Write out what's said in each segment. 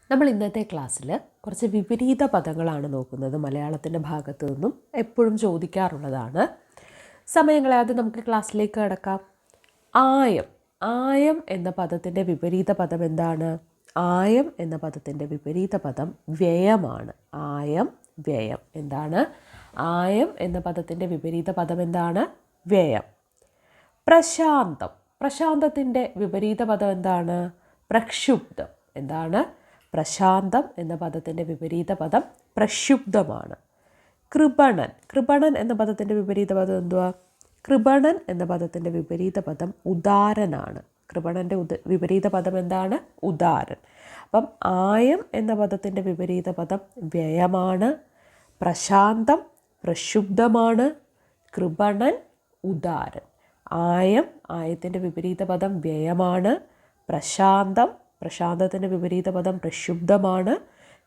നമ്മൾ ഇന്നത്തെ ക്ലാസ്സിൽ കുറച്ച് വിപരീത പദങ്ങളാണ് നോക്കുന്നത്. മലയാളത്തിൻ്റെ ഭാഗത്തു നിന്നും എപ്പോഴും ചോദിക്കാറുള്ളതാണ്. സമയം കളയാതെ നമുക്ക് ക്ലാസ്സിലേക്ക് കടക്കാം. ആയം. ആയം എന്ന പദത്തിൻ്റെ വിപരീത പദം എന്താണ്? ആയം എന്ന പദത്തിൻ്റെ വിപരീത പദം വ്യയമാണ്. ആയം, വ്യയം. എന്താണ്? ആയം എന്ന പദത്തിൻ്റെ വിപരീത പദം എന്താണ്? വ്യയം. പ്രശാന്തം. പ്രശാന്തത്തിൻ്റെ വിപരീത പദം എന്താണ്? പ്രക്ഷുബ്ധം. എന്താണ്? പ്രശാന്തം എന്ന പദത്തിൻ്റെ വിപരീത പദം പ്രക്ഷുബ്ധമാണ്. കൃപണൻ. കൃപണൻ എന്ന പദത്തിൻ്റെ വിപരീത പദം എന്തുവാ? കൃപണൻ എന്ന പദത്തിൻ്റെ വിപരീത പദം ഉദാരനാണ്. കൃപണൻ്റെ വിപരീത പദം എന്താണ്? ഉദാരൻ. അപ്പം ആയം എന്ന പദത്തിൻ്റെ വിപരീത പദം വ്യയമാണ്. പ്രശാന്തം പ്രക്ഷുബ്ധമാണ്. കൃപണൻ ഉദാരൻ. ആയം, ആയത്തിൻ്റെ വിപരീത പദം വ്യയമാണ്. പ്രശാന്തം, പ്രശാന്തത്തിൻ്റെ വിപരീത പദം പ്രക്ഷുബ്ധമാണ്.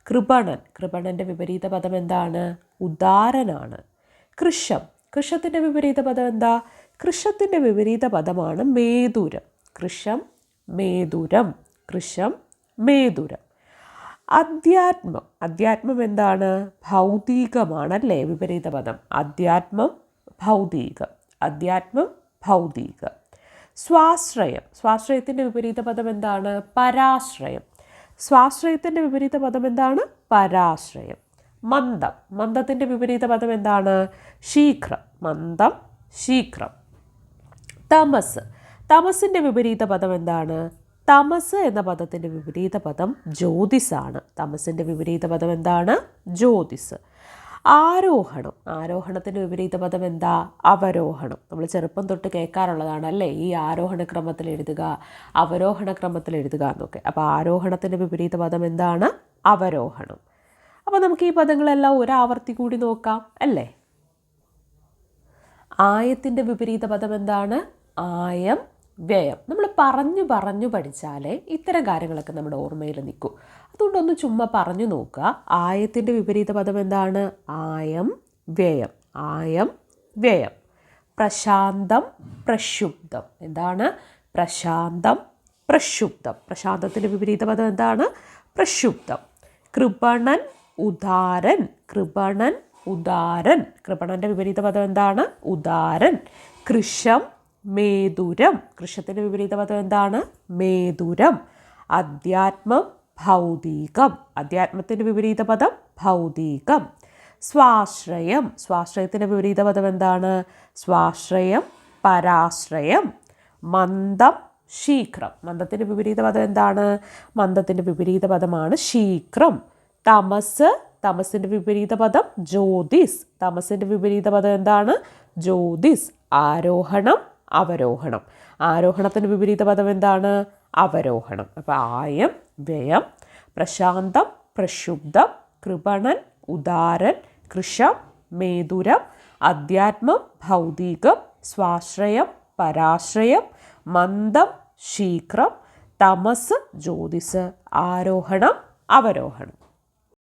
കൃപണൻ, കൃപണൻ്റെ വിപരീത പദം എന്താണ്? ഉദാരനാണ്. കൃശം. കൃശത്തിൻ്റെ വിപരീത പദം എന്താ? കൃശത്തിൻ്റെ വിപരീത പദമാണ് മേതുരം. കൃശം, മേതുരം. കൃശം, മേതുരം. അധ്യാത്മം. അധ്യാത്മം എന്താണ്? ഭൗതികമാണല്ലേ വിപരീത പദം. അധ്യാത്മം, ഭൗതികം. അധ്യാത്മം, ഭൗതികം. സ്വാശ്രയം. സ്വാശ്രയത്തിൻ്റെ വിപരീത പദം എന്താണ്? പരാശ്രയം. സ്വാശ്രയത്തിൻ്റെ വിപരീത പദം എന്താണ്? പരാശ്രയം. മന്ദം. മന്ദത്തിൻ്റെ വിപരീത പദം എന്താണ്? ശീഘ്രം. മന്ദം, ശീഘ്രം. തമസ്. തമസിൻ്റെ വിപരീത പദം എന്താണ്? തമസ് എന്ന പദത്തിൻ്റെ വിപരീത പദം ജ്യോതിസാണ്. തമസിൻ്റെ വിപരീത പദം എന്താണ്? ജ്യോതിസ്. ആരോഹണം. ആരോഹണത്തിൻ്റെ വിപരീത പദം എന്താ? അവരോഹണം. നമ്മൾ ചെറുപ്പം തൊട്ട് കേൾക്കാറുള്ളതാണ് അല്ലേ, ഈ ആരോഹണ ക്രമത്തിൽ എഴുതുക, അവരോഹണ ക്രമത്തിൽ എഴുതുക എന്നൊക്കെ. അപ്പോൾ ആരോഹണത്തിൻ്റെ വിപരീത പദം എന്താണ്? അവരോഹണം. അപ്പോൾ നമുക്ക് ഈ പദങ്ങളെല്ലാം ഒരാവർത്തി കൂടി നോക്കാം അല്ലേ. ആയത്തിൻ്റെ വിപരീത പദം എന്താണ്? ആയം, വ്യയം. നമ്മൾ പറഞ്ഞു പഠിച്ചാലേ ഇത്തരം കാര്യങ്ങളൊക്കെ നമ്മുടെ ഓർമ്മയിൽ നിൽക്കും. അതുകൊണ്ടൊന്ന് ചുമ്മാ പറഞ്ഞു നോക്കുക. ആയത്തിൻ്റെ വിപരീത പദം എന്താണ്? ആയം, വ്യയം. ആയം, വ്യയം. പ്രശാന്തം പ്രക്ഷുബ്ധം. എന്താണ്? പ്രശാന്തം പ്രക്ഷുബ്ധം. പ്രശാന്തത്തിൻ്റെ വിപരീത പദം എന്താണ്? പ്രക്ഷുബ്ധം. കൃപണൻ ഉദാരൻ. കൃപണൻ ഉദാരൻ. കൃപണൻ്റെ വിപരീത പദം എന്താണ്? ഉദാരൻ. കൃശം, മേതുരം. കൃശത്തിൻ്റെ വിപരീത പദം എന്താണ്? മേതുരം. അധ്യാത്മം, ഭൗതികം. അധ്യാത്മത്തിൻ്റെ വിപരീത പദം ഭൗതികം. സ്വാശ്രയം. സ്വാശ്രയത്തിൻ്റെ വിപരീത പദം എന്താണ്? സ്വാശ്രയം, പരാശ്രയം. മന്ദം, ശീഘ്രം. മന്ദത്തിൻ്റെ വിപരീത പദം എന്താണ്? മന്ദത്തിൻ്റെ വിപരീത പദമാണ് ശീഘ്രം. തമസ്. തമസിൻ്റെ വിപരീത പദം ജ്യോതിസ്. തമസിൻ്റെ വിപരീത പദം എന്താണ്? ജ്യോതിസ്. ആരോഹണം, അവരോഹണം. ആരോഹണത്തിൻ്റെ വിപരീത പദം എന്താണ്? അവരോഹണം. അപ്പോൾ ആയം, വ്യയം. പ്രശാന്തം, പ്രക്ഷുബ്ധം. കൃപണൻ, ഉദാരൻ. കൃശം, മേതുരം. അധ്യാത്മം, ഭൗതികം. സ്വാശ്രയം, പരാശ്രയം. മന്ദം, ശീഘ്രം. തമസ്, ജ്യോതിസ്. ആരോഹണം, അവരോഹണം.